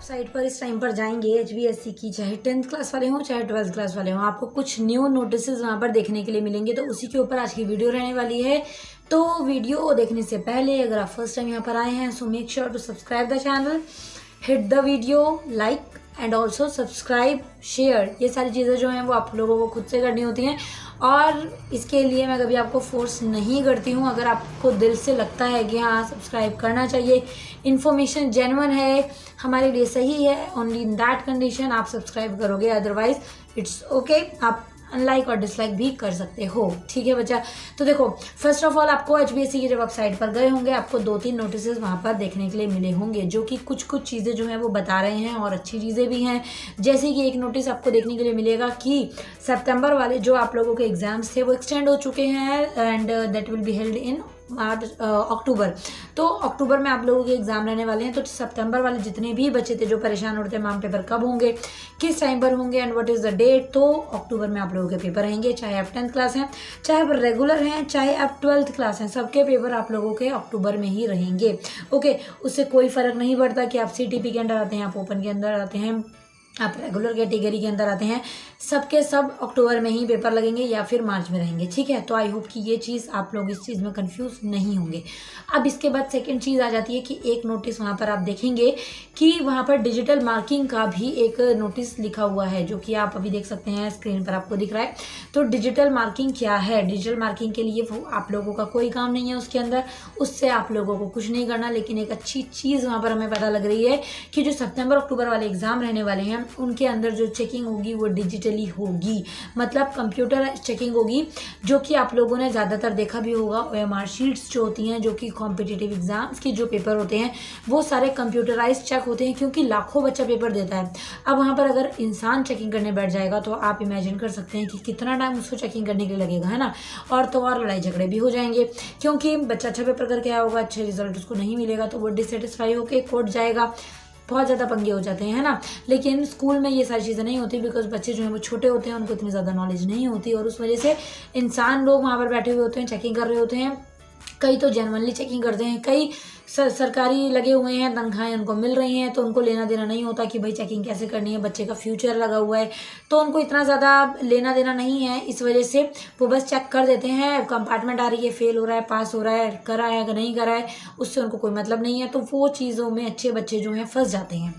Site पर इस time पर जाएंगे HBSC की, चाहे 10th क्लास वाले हों चाहे 12th क्लास वाले हों, आपको कुछ न्यू नोटिसेस वहाँ पर देखने के लिए मिलेंगे। तो उसी के ऊपर आज की वीडियो रहने वाली है। तो वीडियो देखने से पहले अगर आप फर्स्ट टाइम यहाँ पर आए हैं so make sure to subscribe the channel, hit the video like and also subscribe, share. ये सारी चीज़ें जो हैं वो आप लोगों को खुद से करनी होती हैं और इसके लिए मैं कभी आपको फोर्स नहीं करती हूँ। अगर आपको दिल से लगता है कि हाँ सब्सक्राइब करना चाहिए, इन्फॉर्मेशन जेन्युइन है, हमारे लिए सही है, ओनली इन दैट कंडीशन आप सब्सक्राइब करोगे, अदरवाइज इट्स ओके, आप अनलाइक और डिसलाइक भी कर सकते हो। ठीक है बच्चा। तो देखो, फर्स्ट ऑफ ऑल आपको HBSC की जब आप साइट पर गए होंगे आपको 2-3 नोटिसेस वहाँ पर देखने के लिए मिले होंगे जो कि कुछ चीज़ें जो हैं वो बता रहे हैं और अच्छी चीज़ें भी हैं। जैसे कि एक नोटिस आपको देखने के लिए मिलेगा कि सितंबर वाले जो आप लोगों के एग्जाम्स थे वो एक्सटेंड हो चुके हैं and that will be held in October. तो अक्टूबर में आप लोगों के एग्जाम रहने वाले हैं। तो सितंबर वाले जितने भी बच्चे थे जो परेशान हो रहे थे मैम पेपर कब होंगे, किस टाइम पर होंगे and what is the date, तो अक्टूबर में आप लोगों के पेपर रहेंगे। चाहे आप 10th क्लास हैं, चाहे आप रेगुलर हैं, चाहे आप 12th क्लास हैं, सबके पेपर आप लोगों के अक्टूबर में ही रहेंगे। ओके, उससे कोई फ़र्क नहीं पड़ता कि आप CTP के अंदर आते हैं, आप ओपन के अंदर आते हैं, आप रेगुलर कैटेगरी के अंदर आते हैं, सबके सब अक्टूबर में ही पेपर लगेंगे या फिर मार्च में रहेंगे। ठीक है। तो आई होप कि ये चीज़ आप लोग इस चीज़ में कंफ्यूज नहीं होंगे। अब इसके बाद सेकंड चीज़ आ जाती है कि एक नोटिस वहाँ पर आप देखेंगे कि वहाँ पर डिजिटल मार्किंग का भी एक नोटिस लिखा हुआ है जो कि आप अभी देख सकते हैं, स्क्रीन पर आपको दिख रहा है। तो डिजिटल मार्किंग क्या है? डिजिटल मार्किंग के लिए वो आप लोगों का कोई काम नहीं है उसके अंदर, उससे आप लोगों को कुछ नहीं करना। लेकिन एक अच्छी चीज़ वहाँ पर हमें पता लग रही है कि जो सितंबर अक्टूबर वाले एग्जाम रहने वाले हैं उनके अंदर जो चेकिंग होगी वो डिजिटली होगी, मतलब कंप्यूटर चेकिंग होगी, जो कि आप लोगों ने ज़्यादातर देखा भी होगा। OMR शीट्स जो होती हैं, जो कि कॉम्पिटिटिव एग्जाम्स के जो पेपर होते हैं वो सारे कंप्यूटराइज चेक होते हैं क्योंकि लाखों बच्चा पेपर देता है। अब वहाँ पर अगर इंसान चेकिंग करने बैठ जाएगा तो आप इमेजिन कर सकते हैं कि कितना टाइम उसको चेकिंग करने के लिए लगेगा, है ना। और तो और लड़ाई झगड़े भी हो जाएंगे क्योंकि बच्चा अच्छा पेपर करके आया होगा, अच्छे रिजल्ट उसको नहीं मिलेगा तो वो डिससेटिस्फाई होकर कोर्ट जाएगा, बहुत ज़्यादा पंगे हो जाते हैं, है ना। लेकिन स्कूल में ये सारी चीज़ें नहीं होती बिकॉज बच्चे जो हैं वो छोटे होते हैं, उनको इतनी ज़्यादा नॉलेज नहीं होती और उस वजह से इंसान लोग वहाँ पर बैठे हुए होते हैं, चेकिंग कर रहे होते हैं। कई तो जेन्युइनली चेकिंग करते हैं, कई सरकारी लगे हुए हैं, तनख्वाहें उनको मिल रही हैं तो उनको लेना देना नहीं होता कि भाई चेकिंग कैसे करनी है, बच्चे का फ्यूचर लगा हुआ है तो उनको इतना ज़्यादा लेना देना नहीं है। इस वजह से वो बस चेक कर देते हैं, कंपार्टमेंट आ रही है, फेल हो रहा है, पास हो रहा है, करा है अगर नहीं करा है, उससे उनको कोई मतलब नहीं है। तो वो चीज़ों में अच्छे बच्चे जो हैं फंस जाते हैं।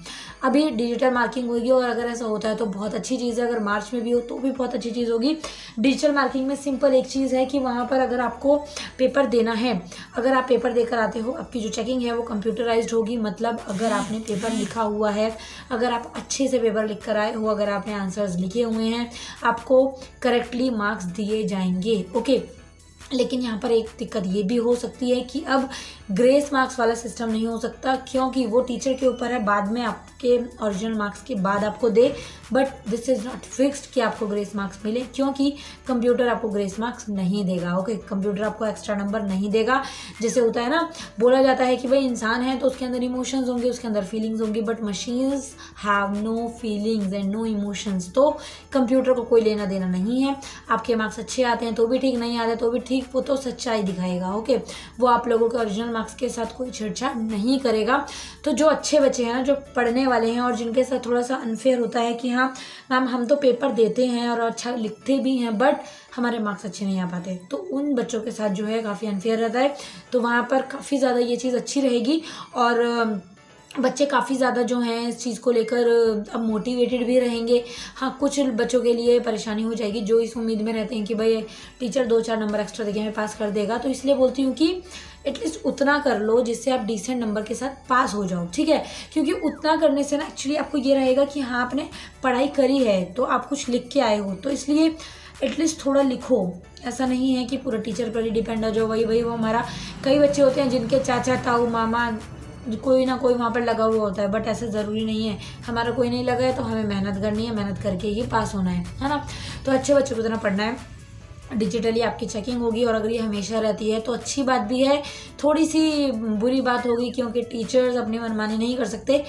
अभी डिजिटल मार्किंग होगी और अगर ऐसा होता है तो बहुत अच्छी चीज़ है, अगर मार्च में भी हो तो भी बहुत अच्छी चीज़ होगी। डिजिटल मार्किंग में सिंपल एक चीज़ है कि वहाँ पर अगर आपको पेपर देना है, अगर आप पेपर देकर आते हो, आपकी जो चेकिंग है वो कंप्यूटराइज्ड होगी। मतलब अगर आपने पेपर लिखा हुआ है, अगर आप अच्छे से पेपर लिख कर आए हो, अगर आपने आंसर्स लिखे हुए हैं, आपको करेक्टली मार्क्स दिए जाएंगे। ओके। लेकिन यहाँ पर एक दिक्कत ये भी हो सकती है कि अब ग्रेस मार्क्स वाला सिस्टम नहीं हो सकता क्योंकि वो टीचर के ऊपर है, बाद में आपके ओरिजिनल मार्क्स के बाद आपको दे, but this is not fixed कि आपको ग्रेस मार्क्स मिले क्योंकि कंप्यूटर आपको ग्रेस मार्क्स नहीं देगा। ओके, कंप्यूटर आपको एक्स्ट्रा नंबर नहीं देगा। जैसे होता है ना, बोला जाता है कि भाई इंसान है तो उसके अंदर इमोशंस होंगे, उसके अंदर फीलिंग्स होंगी, but machines have no feelings and no emotions. तो कंप्यूटर को कोई लेना देना नहीं है। आपके मार्क्स अच्छे आते हैं तो भी ठीक, नहीं आते तो भी ठीक, वो तो सच्चाई दिखाएगा। ओके, वो आप लोगों के ओरिजिनल मार्क्स के साथ कोई छेड़छाड़ नहीं करेगा। तो जो अच्छे बच्चे हैं ना, जो पढ़ने वाले हैं और जिनके साथ थोड़ा सा अनफेयर होता है कि हाँ मैम हम तो पेपर देते हैं और अच्छा लिखते भी हैं बट हमारे मार्क्स अच्छे नहीं आ पाते, तो उन बच्चों के साथ जो है काफ़ी अनफेयर रहता है। तो वहाँ पर काफ़ी ज़्यादा ये चीज़ अच्छी रहेगी और बच्चे काफ़ी ज़्यादा जो हैं इस चीज़ को लेकर अब मोटिवेटेड भी रहेंगे। हाँ, कुछ बच्चों के लिए परेशानी हो जाएगी जो इस उम्मीद में रहते हैं कि भाई टीचर 2-4 नंबर एक्स्ट्रा देके हमें पास कर देगा। तो इसलिए बोलती हूँ कि एटलीस्ट उतना कर लो जिससे आप डिसेंट नंबर के साथ पास हो जाओ। ठीक है, क्योंकि उतना करने से ना एक्चुअली आपको ये रहेगा कि हाँ आपने पढ़ाई करी है तो आप कुछ लिख के आए हो, तो इसलिए एटलीस्ट थोड़ा लिखो। ऐसा नहीं है कि पूरा टीचर पर ही डिपेंड हो जाओ, वही वो हमारा। कई बच्चे होते हैं जिनके चाचा ताऊ मामा कोई ना कोई वहाँ पर लगा हुआ होता है, बट ऐसा ज़रूरी नहीं है। हमारा कोई नहीं लगा है तो हमें मेहनत करनी है, मेहनत करके ही पास होना है ना। तो अच्छे बच्चों को इतना पढ़ना है। डिजिटली आपकी चेकिंग होगी और अगर ये हमेशा रहती है तो अच्छी बात भी है, थोड़ी सी बुरी बात होगी क्योंकि टीचर्स अपनी मनमानी नहीं कर सकते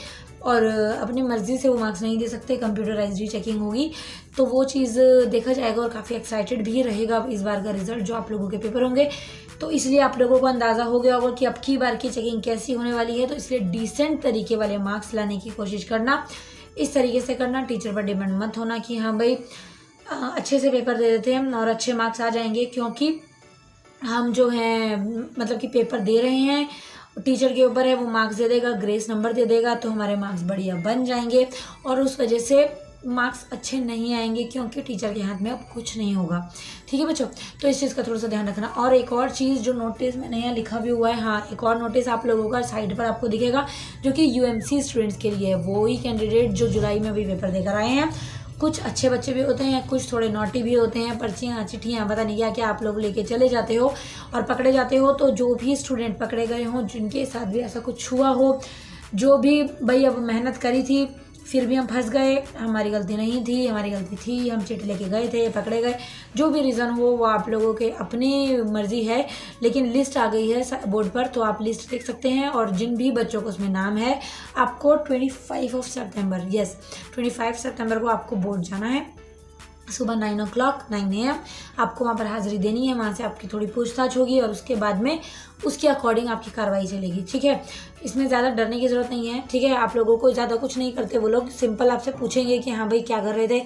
और अपनी मर्ज़ी से वो मार्क्स नहीं दे सकते, कंप्यूटराइज्ड ही चेकिंग होगी, तो वो चीज़ देखा जाएगा और काफ़ी एक्साइटेड भी रहेगा इस बार का रिजल्ट जो आप लोगों के पेपर होंगे। तो इसलिए आप लोगों को अंदाज़ा हो गया होगा कि अब की बार की चेकिंग कैसी होने वाली है, तो इसलिए डिसेंट तरीके वाले मार्क्स लाने की कोशिश करना, इस तरीके से करना, टीचर पर डिपेंड मत होना कि हाँ भाई अच्छे से पेपर दे देते हैं और अच्छे मार्क्स आ जाएंगे, क्योंकि हम जो हैं मतलब कि पेपर दे रहे हैं, टीचर के ऊपर है, वो मार्क्स दे देगा, ग्रेस नंबर दे देगा, तो हमारे मार्क्स बढ़िया बन जाएंगे और उस वजह से मार्क्स अच्छे नहीं आएंगे, क्योंकि टीचर के हाथ में अब कुछ नहीं होगा। ठीक है बच्चों, तो इस चीज़ का थोड़ा सा ध्यान रखना। और एक और चीज़ जो नोटिस मैंने यहाँ लिखा भी हुआ है, हाँ एक और नोटिस आप लोगों का साइड पर आपको दिखेगा जो कि यूएमसी स्टूडेंट्स के लिए है, वो ही कैंडिडेट जो जुलाई में भी पेपर देकर आए हैं। कुछ अच्छे बच्चे भी होते हैं, कुछ थोड़े नॉटी भी होते हैं, पर्चियाँ चिट्ठियाँ पता नहीं क्या क्या आप लोग लेके चले जाते हो और पकड़े जाते हो। तो जो भी स्टूडेंट पकड़े गए हों, जिनके साथ भी ऐसा कुछ हुआ हो, जो भी भाई अब मेहनत करी थी फिर भी हम फंस गए, हमारी गलती नहीं थी, हमारी गलती थी, हम चिट लेके गए थे, पकड़े गए, जो भी रीज़न हो वो आप लोगों के अपनी मर्ज़ी है, लेकिन लिस्ट आ गई है बोर्ड पर, तो आप लिस्ट देख सकते हैं। और जिन भी बच्चों को उसमें नाम है, आपको 25 सितंबर, यस 25 सितंबर को आपको बोर्ड जाना है, सुबह 9 AM आपको वहाँ पर हाज़िरी देनी है। वहाँ से आपकी थोड़ी पूछताछ होगी और उसके बाद में उसके अकॉर्डिंग आपकी कार्रवाई चलेगी। ठीक है, इसमें ज़्यादा डरने की ज़रूरत नहीं है। ठीक है, आप लोगों को ज़्यादा कुछ नहीं करते, वो लोग सिंपल आपसे पूछेंगे कि हाँ भाई क्या कर रहे थे,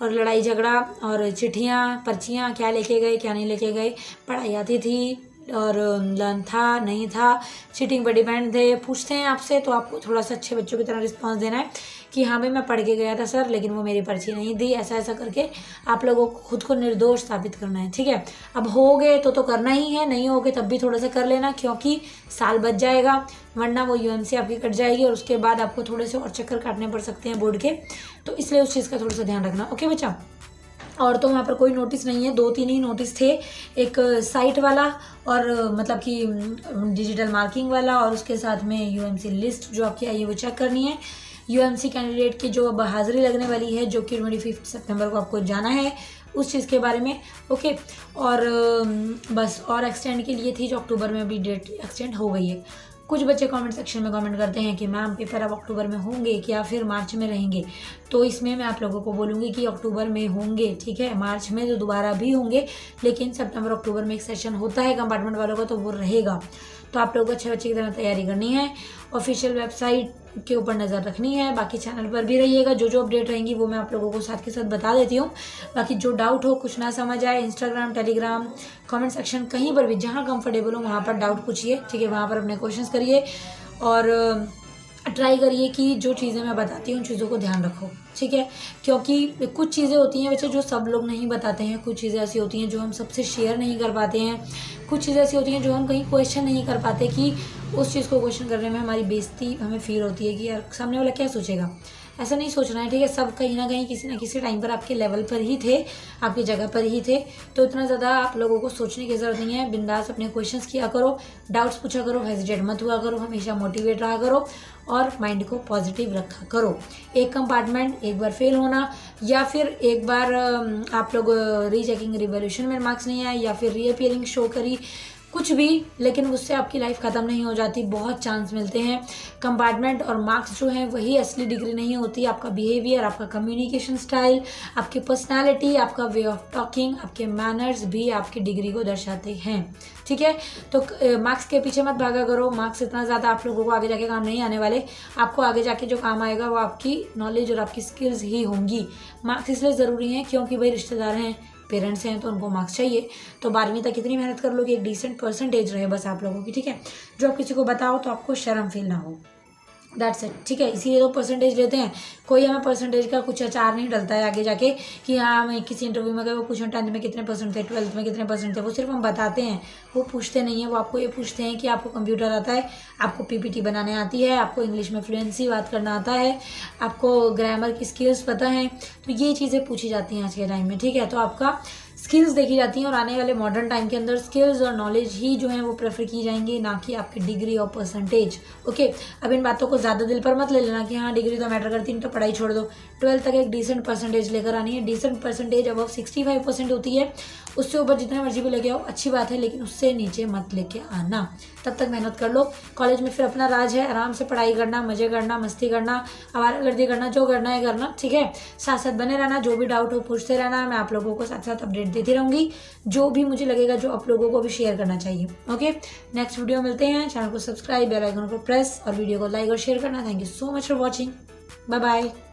और लड़ाई झगड़ा और चिट्ठियाँ पर्चियाँ क्या लेके गए क्या नहीं लेके गए, पढ़ाई आती थी और लर्न था नहीं था, चीटिंग पर डिपेंड थे, पूछते हैं आपसे, तो आपको थोड़ा सा अच्छे बच्चों की तरह रिस्पांस देना है कि हाँ भाई मैं पढ़ के गया था सर, लेकिन वो मेरी पर्ची नहीं दी, ऐसा ऐसा करके आप लोगों को खुद को निर्दोष साबित करना है। ठीक है, अब हो गए तो करना ही है, नहीं हो गए तब भी थोड़ा सा कर लेना, क्योंकि साल बच जाएगा, वरना वो यूएमसी आपकी कट जाएगी और उसके बाद आपको थोड़े से और चक्कर काटने पड़ सकते हैं बोर्ड के, तो इसलिए उस चीज़ का थोड़ा सा ध्यान रखना। ओके बच्चा, और तो वहाँ पर कोई नोटिस नहीं है, 2-3 ही नोटिस थे, एक साइट वाला और मतलब कि डिजिटल मार्किंग वाला, और उसके साथ में यूएमसी लिस्ट जो आपकी आई है वो चेक करनी है। यूएमसी कैंडिडेट की जो अब हाज़िरी लगने वाली है, जो कि 25 सितंबर को आपको जाना है, उस चीज़ के बारे में। ओके, और बस और एक्सटेंड के लिए थी, जो अक्टूबर में अभी डेट एक्सटेंड हो गई है। कुछ बच्चे कमेंट सेक्शन में कमेंट करते हैं कि मैम पेपर अब अक्टूबर में होंगे क्या, फिर मार्च में रहेंगे, तो इसमें मैं आप लोगों को बोलूँगी कि अक्टूबर में होंगे। ठीक है, मार्च में तो दोबारा भी होंगे, लेकिन सितंबर अक्टूबर में एक सेशन होता है कंपार्टमेंट वालों का, तो वो रहेगा। तो आप लोगों को अच्छे बच्चे की तरह तैयारी करनी है, ऑफिशियल वेबसाइट के ऊपर नज़र रखनी है, बाकी चैनल पर भी रहिएगा, जो जो अपडेट रहेंगी वो मैं आप लोगों को साथ के साथ बता देती हूँ। बाकी जो डाउट हो, कुछ ना समझ आए, इंस्टाग्राम, टेलीग्राम, कमेंट सेक्शन, कहीं पर भी जहाँ कंफर्टेबल हो वहाँ पर डाउट पूछिए। ठीक है, वहाँ पर अपने क्वेश्चंस करिए और ट्राई करिए कि जो चीज़ें मैं बताती हूँ उन चीज़ों को ध्यान रखो। ठीक है, क्योंकि कुछ चीज़ें होती हैं वैसे जो सब लोग नहीं बताते हैं, कुछ चीज़ें ऐसी होती हैं जो हम सबसे शेयर नहीं कर पाते हैं, कुछ चीज़ें ऐसी होती हैं जो हम कहीं क्वेश्चन नहीं कर पाते, कि उस चीज़ को क्वेश्चन करने में हमारी बेइज्जती हमें फील होती है कि यार सामने वाला क्या सोचेगा। ऐसा नहीं सोचना है। ठीक है, सब कहीं ना कहीं किसी न किसी टाइम पर आपके लेवल पर ही थे, आपकी जगह पर ही थे, तो इतना ज़्यादा आप लोगों को सोचने की ज़रूरत नहीं है। बिंदास अपने क्वेश्चंस किया करो, डाउट्स पूछा करो, हेजिटेट मत हुआ करो, हमेशा मोटिवेट रहा करो और माइंड को पॉजिटिव रखा करो। एक कंपार्टमेंट एक बार फेल होना, या फिर एक बार आप लोग रीचेकिंग रिवोल्यूशन में मार्क्स नहीं आए, या फिर रीअपियरिंग शो करी, कुछ भी, लेकिन उससे आपकी लाइफ ख़त्म नहीं हो जाती। बहुत चांस मिलते हैं। कंपार्टमेंट और मार्क्स जो हैं वही असली डिग्री नहीं होती। आपका बिहेवियर, आपका कम्युनिकेशन स्टाइल, आपकी पर्सनालिटी, आपका वे ऑफ टॉकिंग, आपके मैनर्स भी आपकी डिग्री को दर्शाते हैं। ठीक है, तो मार्क्स के पीछे मत भागा करो। मार्क्स इतना ज़्यादा आप लोगों को आगे जाके काम नहीं आने वाले। आपको आगे जाके जो काम आएगा वो आपकी नॉलेज और आपकी स्किल्स ही होंगी। मार्क्स इसलिए ज़रूरी हैं क्योंकि भाई रिश्तेदार हैं, पेरेंट्स हैं, तो उनको मार्क्स चाहिए। तो 12वीं तक इतनी मेहनत कर लो कि एक डिसेंट परसेंटेज रहे बस आप लोगों की। ठीक है, जो आप किसी को बताओ तो आपको शर्म फील ना हो, दैट्स इट। ठीक है, इसीलिए तो परसेंटेज लेते हैं। कोई हमें परसेंटेज का कुछ अचार नहीं डलता है आगे जाके कि हाँ हमें किसी इंटरव्यू में गए वो पूछें 10th में कितने परसेंट थे, 12th में कितने परसेंट थे। वो सिर्फ हम बताते हैं, वो पूछते नहीं है। वो आपको ये पूछते हैं कि आपको कंप्यूटर आता है, आपको पीपीटी बनाने आती है, आपको इंग्लिश में फ्लुएंसी बात करना आता है, आपको ग्रामर की स्किल्स पता है। तो ये चीज़ें पूछी जाती हैं आज के टाइम में। ठीक है, तो आपका स्किल्स देखी जाती हैं और आने वाले मॉडर्न टाइम के अंदर स्किल्स और नॉलेज ही जो है वो प्रेफर की जाएंगी, ना कि आपकी डिग्री और परसेंटेज। ओके, अब इन बातों को ज़्यादा दिल पर मत ले लेना कि हाँ डिग्री तो मैटर करती है तो पढ़ाई छोड़ दो। 12th तक एक डिसेंट परसेंटेज लेकर आनी है। डिसेंट परसेंटेज अबव 65% होती है उससे ऊपर जितना मर्जी भी लेके आओ अच्छी बात है, लेकिन उससे नीचे मत लेके आना। तब तक मेहनत कर लो। कॉलेज में फिर अपना राज है, आराम से पढ़ाई करना, मज़े करना, मस्ती करना, आवारागर्दी करना, जो करना है करना, ठीक है। साथ साथ बने रहना, जो भी डाउट हो पूछते रहना, मैं आप लोगों को साथ साथ अपडेट देती रहूँगी, जो भी मुझे लगेगा जो आप लोगों को भी शेयर करना चाहिए। ओके, नेक्स्ट वीडियो मिलते हैं। चैनल को सब्सक्राइब, बेल आइकन को प्रेस और वीडियो को लाइक और शेयर करना। Thank you so much for watching. Bye bye.